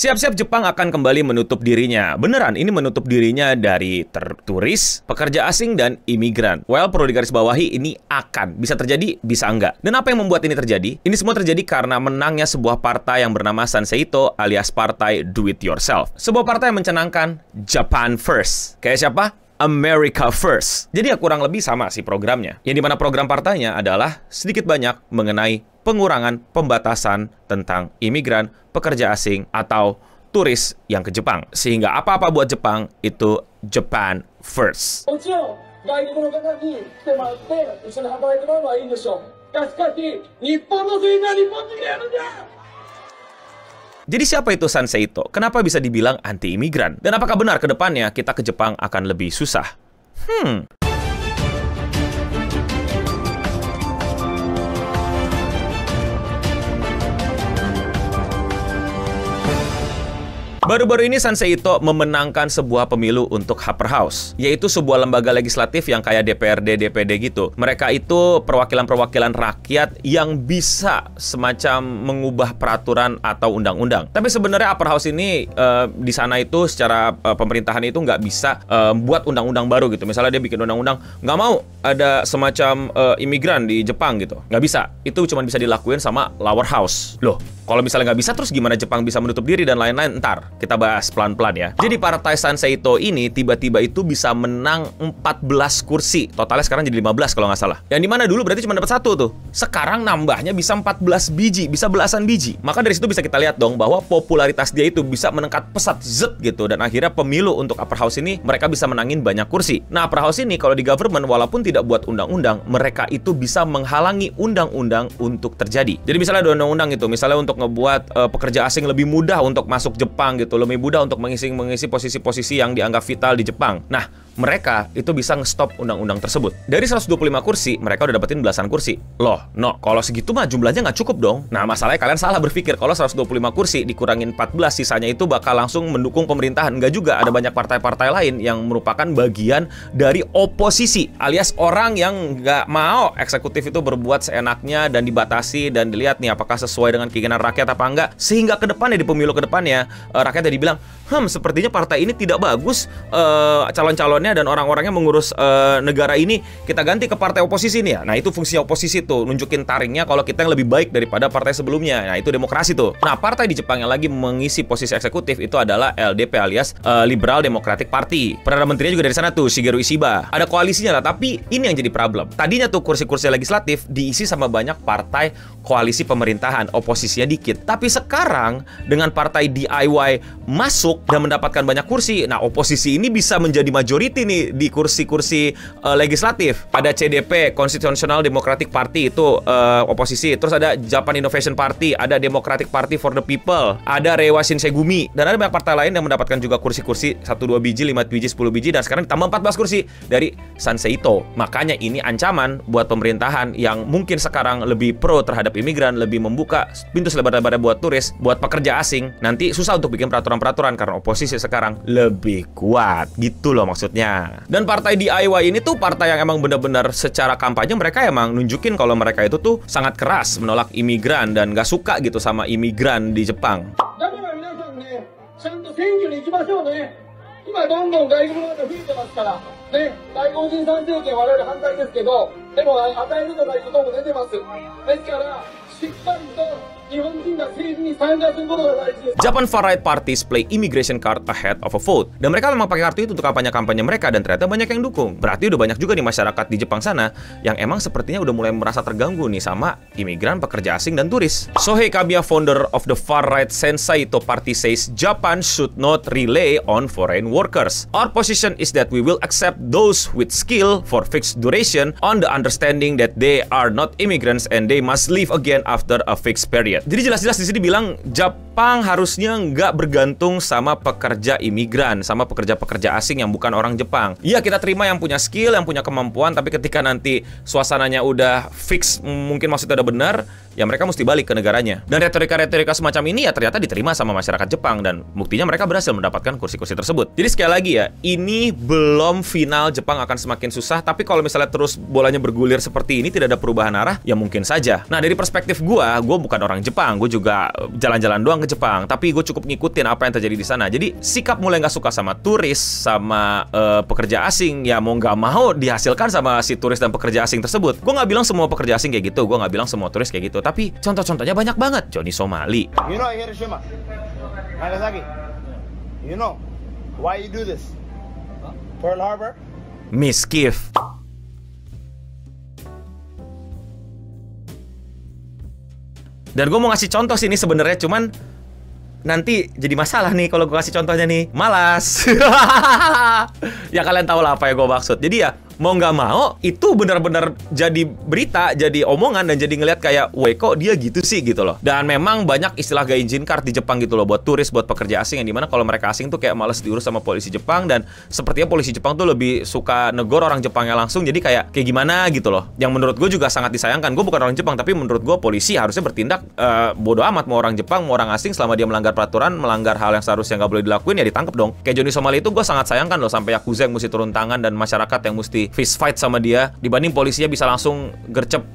Siap-siap Jepang akan kembali menutup dirinya. Beneran, ini menutup dirinya dari turis, pekerja asing, dan imigran. Well, perlu digarisbawahi, ini akan. Bisa terjadi, bisa enggak. Dan apa yang membuat ini terjadi? Ini semua terjadi karena menangnya sebuah partai yang bernama Sansei-to alias partai Do It Yourself. Sebuah partai yang mencanangkan Japan First. Kayak siapa? America First. Jadi ya kurang lebih sama sih programnya. Yang dimana program partainya adalah sedikit banyak mengenai pengurangan pembatasan tentang imigran, pekerja asing, atau turis yang ke Jepang. Sehingga apa-apa buat Jepang itu Japan First. Jadi siapa itu Sansei-to? Kenapa bisa dibilang anti-imigran? Dan apakah benar ke depannya kita ke Jepang akan lebih susah? Baru-baru ini Sansei-to memenangkan sebuah pemilu untuk Upper House, yaitu sebuah lembaga legislatif yang kayak DPRD, DPD gitu. Mereka itu perwakilan-perwakilan rakyat yang bisa semacam mengubah peraturan atau undang-undang. Tapi sebenarnya Upper House ini di sana itu secara pemerintahan itu nggak bisa buat undang-undang baru gitu. Misalnya dia bikin undang-undang, nggak mau ada semacam imigran di Jepang gitu. Nggak bisa. Itu cuma bisa dilakuin sama Lower House. Loh, kalau misalnya nggak bisa, terus gimana Jepang bisa menutup diri dan lain-lain? Ntar kita bahas pelan-pelan ya. Jadi partai Sansei-to ini tiba-tiba itu bisa menang 14 kursi. Totalnya sekarang jadi 15 kalau nggak salah. Yang dimana dulu berarti cuma dapat 1 tuh. Sekarang nambahnya bisa 14 biji, bisa belasan biji. Maka dari situ bisa kita lihat dong bahwa popularitas dia itu bisa meningkat pesat zet gitu. Dan akhirnya pemilu untuk Upper House ini mereka bisa menangin banyak kursi. Nah, Upper House ini kalau di government walaupun tidak buat undang-undang, mereka itu bisa menghalangi undang-undang untuk terjadi. Jadi misalnya ada undang-undang itu, misalnya untuk ngebuat pekerja asing lebih mudah untuk masuk Jepang gitu, lebih mudah untuk mengisi posisi-posisi yang dianggap vital di Jepang. Nah, mereka itu bisa nge-stop undang-undang tersebut. Dari 125 kursi, mereka udah dapetin belasan kursi. Loh, no, kalau segitu mah jumlahnya nggak cukup dong. Nah, masalahnya kalian salah berpikir kalau 125 kursi dikurangin 14, sisanya itu bakal langsung mendukung pemerintahan. Nggak juga, ada banyak partai-partai lain yang merupakan bagian dari oposisi, alias orang yang nggak mau eksekutif itu berbuat seenaknya dan dibatasi dan dilihat nih apakah sesuai dengan keinginan rakyat apa enggak. Sehingga ke depannya, di pemilu ke depannya, rakyat jadi bilang, sepertinya partai ini tidak bagus calon-calonnya dan orang-orangnya mengurus negara ini, kita ganti ke partai oposisi nih ya. Nah, itu fungsi oposisi tuh, nunjukin taringnya kalau kita yang lebih baik daripada partai sebelumnya. Nah, itu demokrasi tuh. Nah, partai di Jepang yang lagi mengisi posisi eksekutif itu adalah LDP alias Liberal Democratic Party. Perdana Menterinya juga dari sana tuh, Shigeru Ishiba. Ada koalisinya lah, tapi ini yang jadi problem. Tadinya tuh kursi-kursi legislatif diisi sama banyak partai koalisi pemerintahan, oposisinya dikit. Tapi sekarang dengan partai DIY masuk dan mendapatkan banyak kursi, nah oposisi ini bisa menjadi majority nih di kursi-kursi legislatif. Ada CDP, Constitutional Democratic Party, itu oposisi. Terus ada Japan Innovation Party, ada Democratic Party for the People, ada Reiwa Shinsegumi, dan ada banyak partai lain yang mendapatkan juga kursi-kursi 1-2 biji, 5 biji, 10 biji, dan sekarang ditambah 14 kursi dari Sansei-to. Makanya ini ancaman buat pemerintahan yang mungkin sekarang lebih pro terhadap imigran, lebih membuka pintu selebar-lebarnya buat turis, buat pekerja asing. Nanti susah untuk bikin peraturan-peraturan karena oposisi sekarang lebih kuat. Gitu loh maksudnya. Dan partai DIY ini tuh partai yang emang benar-benar secara kampanye mereka emang nunjukin kalau mereka itu tuh sangat keras menolak imigran dan gak suka gitu sama imigran di Jepang. Japan Far-Right parties play immigration card ahead of a vote. Dan mereka memang pakai kartu itu untuk kampanye-kampanye mereka, dan ternyata banyak yang dukung. Berarti udah banyak juga nih masyarakat di Jepang sana yang emang sepertinya udah mulai merasa terganggu nih sama imigran, pekerja asing, dan turis. Sohei Kamiya, founder of the Far-Right Sansei-to Party, says Japan should not rely on foreign workers. Our position is that we will accept those with skill for fixed duration on the understanding that they are not immigrants and they must leave again after a fixed period. Jadi jelas-jelas di sini bilang Jepang harusnya nggak bergantung sama pekerja imigran, sama pekerja-pekerja asing yang bukan orang Jepang. Iya, kita terima yang punya skill, yang punya kemampuan, tapi ketika nanti suasananya udah fix, mungkin maksudnya udah benar, ya mereka mesti balik ke negaranya. Dan retorika-retorika semacam ini ya ternyata diterima sama masyarakat Jepang, dan buktinya mereka berhasil mendapatkan kursi-kursi tersebut. Jadi sekali lagi ya, ini belum final. Jepang akan semakin susah, tapi kalau misalnya terus bolanya bergulir seperti ini, tidak ada perubahan arah, ya mungkin saja. Nah, dari perspektif gue bukan orang Jepang, gue juga jalan-jalan doang ke Jepang, tapi gue cukup ngikutin apa yang terjadi di sana. Jadi sikap mulai nggak suka sama turis, sama pekerja asing, ya mau nggak mau dihasilkan sama si turis dan pekerja asing tersebut. Gue nggak bilang semua pekerja asing kayak gitu, gue nggak bilang semua turis kayak gitu, tapi contoh-contohnya banyak banget. Johnny Somali. You know Hiroshima, Nagasaki. You know why you do this? Pearl Harbor. Miss Kif. Dan gue mau ngasih contoh sini sebenarnya, cuman nanti jadi masalah nih kalau gue kasih contohnya nih. Malas. Ya kalian tahu lah apa yang gue maksud. Jadi ya mau nggak mau itu benar-benar jadi berita, jadi omongan, dan jadi ngelihat kayak, weh kok dia gitu sih gitu loh. Dan memang banyak istilah gaijin card di Jepang gitu loh, buat turis, buat pekerja asing, yang dimana kalau mereka asing tuh kayak males diurus sama polisi Jepang, dan sepertinya polisi Jepang tuh lebih suka negor orang Jepangnya langsung. Jadi kayak gimana gitu loh, yang menurut gue juga sangat disayangkan. Gue bukan orang Jepang, tapi menurut gue polisi harusnya bertindak bodo amat mau orang Jepang mau orang asing, selama dia melanggar peraturan, melanggar hal yang seharusnya nggak boleh dilakuin, ya ditangkap dong. Kayak Johnny Somali itu gue sangat sayangkan loh, sampai Yakuza yang mesti turun tangan dan masyarakat yang mesti fist fight sama dia, dibanding polisinya bisa langsung gercep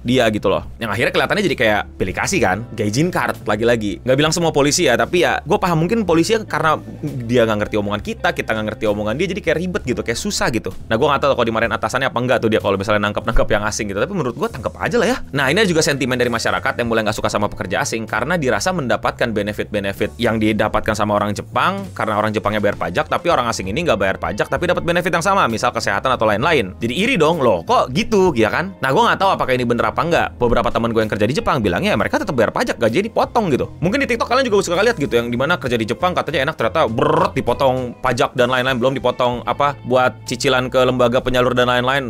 dia gitu loh. Yang akhirnya kelihatannya jadi kayak pilih kasih kan, gaijin card lagi-lagi. Nggak bilang semua polisi ya, tapi ya gue paham mungkin polisi karena dia nggak ngerti omongan kita nggak ngerti omongan dia, jadi kayak ribet gitu, kayak susah gitu. Nah, gue nggak tahu kalau dimarahin atasannya apa enggak tuh dia kalau misalnya nangkep yang asing gitu, tapi menurut gue tangkep aja lah ya. Nah, ini juga sentimen dari masyarakat yang mulai nggak suka sama pekerja asing karena dirasa mendapatkan benefit-benefit yang didapatkan sama orang Jepang karena orang Jepangnya bayar pajak, tapi orang asing ini nggak bayar pajak tapi dapat benefit yang sama, misal kesehatan atau lain-lain. Jadi iri dong, loh kok gitu ya kan? Nah, gue nggak tahu apakah ini bener apa enggak. Beberapa teman gue yang kerja di Jepang bilangnya mereka tetap bayar pajak, gaji dipotong gitu. Mungkin di TikTok kalian juga suka lihat gitu, yang dimana kerja di Jepang katanya enak, ternyata berat dipotong pajak dan lain-lain, belum dipotong apa buat cicilan ke lembaga penyalur dan lain-lain.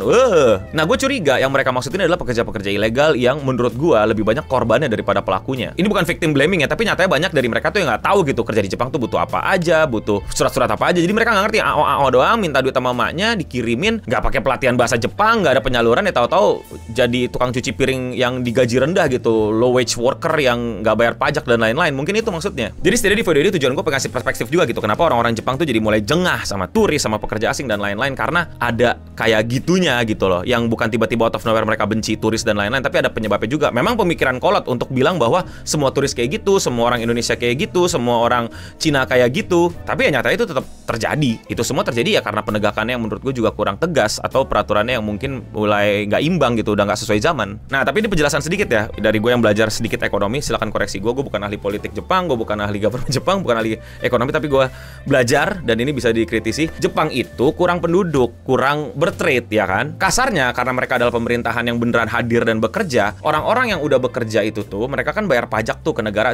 Nah, gue curiga yang mereka maksudin adalah pekerja-pekerja ilegal yang menurut gue lebih banyak korbannya daripada pelakunya. Ini bukan victim blaming ya, tapi nyatanya banyak dari mereka tuh yang nggak tahu gitu kerja di Jepang tuh butuh apa aja, butuh surat-surat apa aja. Jadi mereka nggak ngerti, AO doang, minta duit sama emaknya, dikirimin, nggak pakai pelatihan bahasa Jepang, nggak ada penyaluran, ya tahu-tahu jadi tukang cuci piring yang digaji rendah gitu, low wage worker yang nggak bayar pajak dan lain-lain. Mungkin itu maksudnya. Jadi setidaknya di video ini tujuan gue pengen kasih perspektif juga gitu, kenapa orang-orang Jepang tuh jadi mulai jengah sama turis, sama pekerja asing dan lain-lain, karena ada kayak gitunya gitu loh, yang bukan tiba-tiba out of nowhere mereka benci turis dan lain-lain, tapi ada penyebabnya juga. Memang pemikiran kolot untuk bilang bahwa semua turis kayak gitu, semua orang Indonesia kayak gitu, semua orang Cina kayak gitu, tapi ya nyatanya itu tetap terjadi. Itu semua terjadi ya karena penegakannya yang menurut gue juga kurang tegas, atau peraturannya yang mungkin mulai nggak imbang gitu, udah nggak sesuai zaman. Nah, tapi ini penjelasan sedikit ya dari gue yang belajar sedikit ekonomi. Silakan koreksi gue bukan ahli politik Jepang, gue bukan ahli government Jepang, bukan ahli ekonomi, tapi gue belajar dan ini bisa dikritisi. Jepang itu kurang penduduk, kurang bertrade ya kan. Kasarnya karena mereka adalah pemerintahan yang beneran hadir dan bekerja, orang-orang yang udah bekerja itu tuh mereka kan bayar pajak tuh ke negara.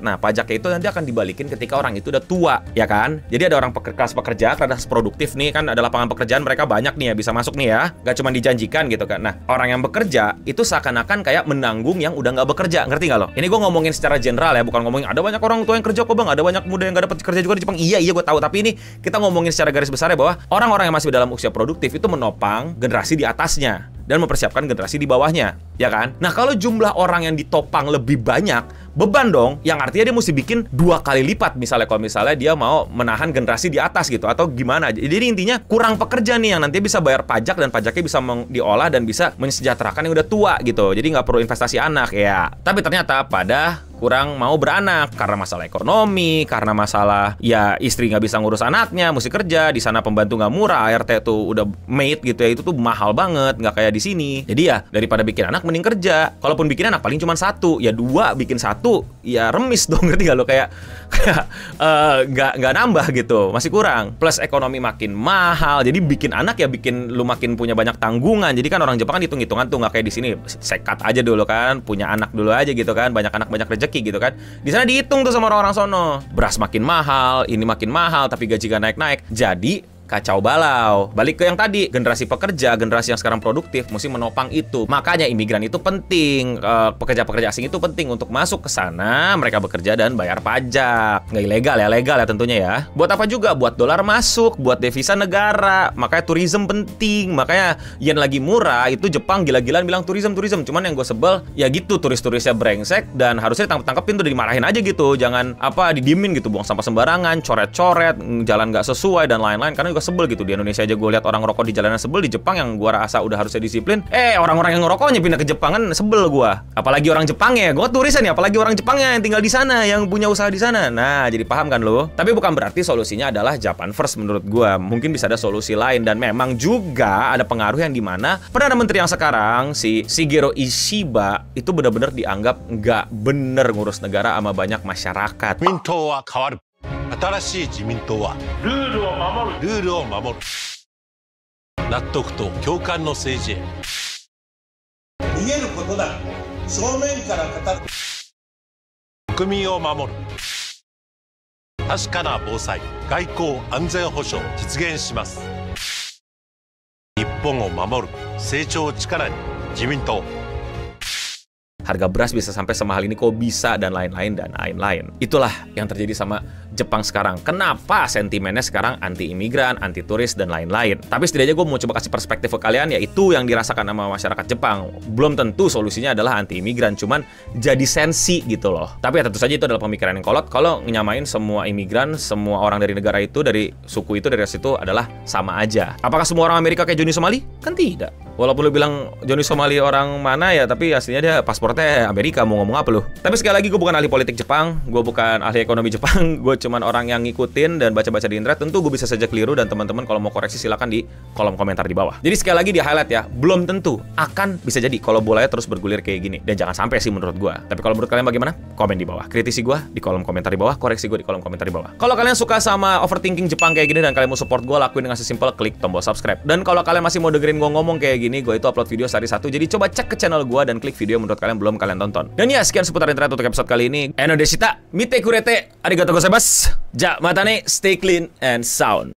Nah, pajaknya itu nanti akan dibalikin ketika orang itu udah tua ya kan. Jadi ada orang kelas pekerja, kelas produktif nih kan, ada lapangan pekerjaan mereka banyak nih ya, bisa masuk nih ya, gak cuma dijanjikan gitu kan. Nah, orang yang bekerja itu seakan-akan kayak menanggung yang udah nggak bekerja, ngerti nggak lo? Ini gue ngomongin secara general ya, bukan ngomongin ada banyak orang tua yang kerja kok bang, ada banyak muda yang nggak dapat kerja juga di Jepang. Iya gue tahu, tapi ini kita ngomongin secara garis besar ya, bahwa orang-orang yang masih dalam usia produktif itu menopang generasi di atasnya dan mempersiapkan generasi di bawahnya, ya kan? Nah, kalau jumlah orang yang ditopang lebih banyak, beban dong, yang artinya dia mesti bikin 2 kali lipat misalnya kalau misalnya dia mau menahan generasi di atas gitu, atau gimana. Jadi intinya kurang pekerja nih yang nanti bisa bayar pajak, dan pajaknya bisa diolah dan bisa mensejahterakan yang udah tua gitu. Jadi nggak perlu investasi anak ya. Tapi ternyata pada kurang mau beranak karena masalah ekonomi, karena masalah ya istri nggak bisa ngurus anaknya, mesti kerja di sana, pembantu nggak murah, ART tuh udah maid gitu ya, itu tuh mahal banget, nggak kayak di sini. Jadi ya daripada bikin anak mending kerja. Kalaupun bikin anak paling cuma 1, ya 2, bikin 1 ya remis dong, ngerti nggak lo? Kayak nggak nambah gitu, masih kurang. Plus ekonomi makin mahal, jadi bikin anak ya bikin lu makin punya banyak tanggungan. Jadi kan orang Jepang kan hitung-hitungan tuh, nggak kayak di sini sekat aja dulu kan, punya anak dulu aja gitu kan, banyak anak banyak rezeki gitu kan. Di sana dihitung tuh sama orang-orang sono. Beras makin mahal, ini makin mahal, tapi gaji gak naik-naik. Jadi kacau balau. Balik ke yang tadi, generasi pekerja, generasi yang sekarang produktif mesti menopang itu. Makanya imigran itu penting, pekerja-pekerja asing itu penting untuk masuk ke sana, mereka bekerja dan bayar pajak. Nggak ilegal ya, legal ya tentunya ya. Buat apa juga? Buat dolar masuk, buat devisa negara. Makanya tourism penting. Makanya yen lagi murah, itu Jepang gila-gilaan bilang tourism. Cuman yang gue sebel, ya gitu, turis-turisnya brengsek dan harusnya ditangkep-tangkepin tuh, dimarahin aja gitu. Jangan didiemin gitu, buang sampah sembarangan, coret-coret, jalan nggak sesuai dan lain-lain. Karena juga sebel gitu. Di Indonesia aja gue lihat orang ngerokok di jalanan sebel. Di Jepang yang gue rasa udah harusnya disiplin, orang-orang yang ngerokoknya pindah ke Jepang kan sebel gue. Apalagi orang Jepangnya, gue turisnya nih, apalagi orang Jepangnya yang tinggal di sana, yang punya usaha di sana. Nah, jadi paham kan lo? Tapi bukan berarti solusinya adalah Japan first menurut gue. Mungkin bisa ada solusi lain dan memang juga ada pengaruh yang dimana Perdana Menteri yang sekarang si Shigeru Ishiba itu benar-benar dianggap nggak bener ngurus negara sama banyak masyarakat. 自民党は変わる。新しい自民党はルールを守る。ルールを守る。納得と共感の政治へ。逃げることだ。正面から語る。国民を守る。確かな防災、外交、安全保障実現します。日本を守る成長を力に自民党。Harga beras bisa sampai semahal ini kok bisa, dan lain-lain dan lain-lain. Itulah yang terjadi sama Jepang sekarang. Kenapa sentimennya sekarang anti imigran, anti turis dan lain-lain. Tapi setidaknya gue mau coba kasih perspektif ke kalian, yaitu yang dirasakan sama masyarakat Jepang. Belum tentu solusinya adalah anti imigran, cuman jadi sensi gitu loh. Tapi ya tentu saja itu adalah pemikiran yang kolot. Kalau nyamain semua imigran, semua orang dari negara itu, dari suku itu, dari ras itu adalah sama aja. Apakah semua orang Amerika kayak Johnny Somali? Kan tidak. Walaupun lu bilang Johnny Somali orang mana ya, tapi aslinya dia paspornya Amerika, mau ngomong apa lu? Tapi sekali lagi, gue bukan ahli politik Jepang, gue bukan ahli ekonomi Jepang, gue cuman orang yang ngikutin dan baca-baca di internet. Tentu gue bisa saja keliru, dan teman-teman kalau mau koreksi silakan di kolom komentar di bawah. Jadi sekali lagi di highlight ya, belum tentu, akan bisa jadi kalau bolanya terus bergulir kayak gini. Dan jangan sampai sih menurut gue. Tapi kalau menurut kalian bagaimana? Komen di bawah. Kritisi gue di kolom komentar di bawah, koreksi gue di kolom komentar di bawah. Kalau kalian suka sama overthinking Jepang kayak gini dan kalian mau support gue, lakuin dengan sesimpel klik tombol subscribe. Dan kalau kalian masih mau dengerin gue ngomong kayak gini, gue itu upload video sehari satu. Jadi coba cek ke channel gue dan klik video menurut kalian belum kalian tonton. Dan ya, sekian seputar internet untuk episode kali ini. Eno deshita, mite kurete, arigatou gozaimasu. Ja, mata ne, stay clean and sound.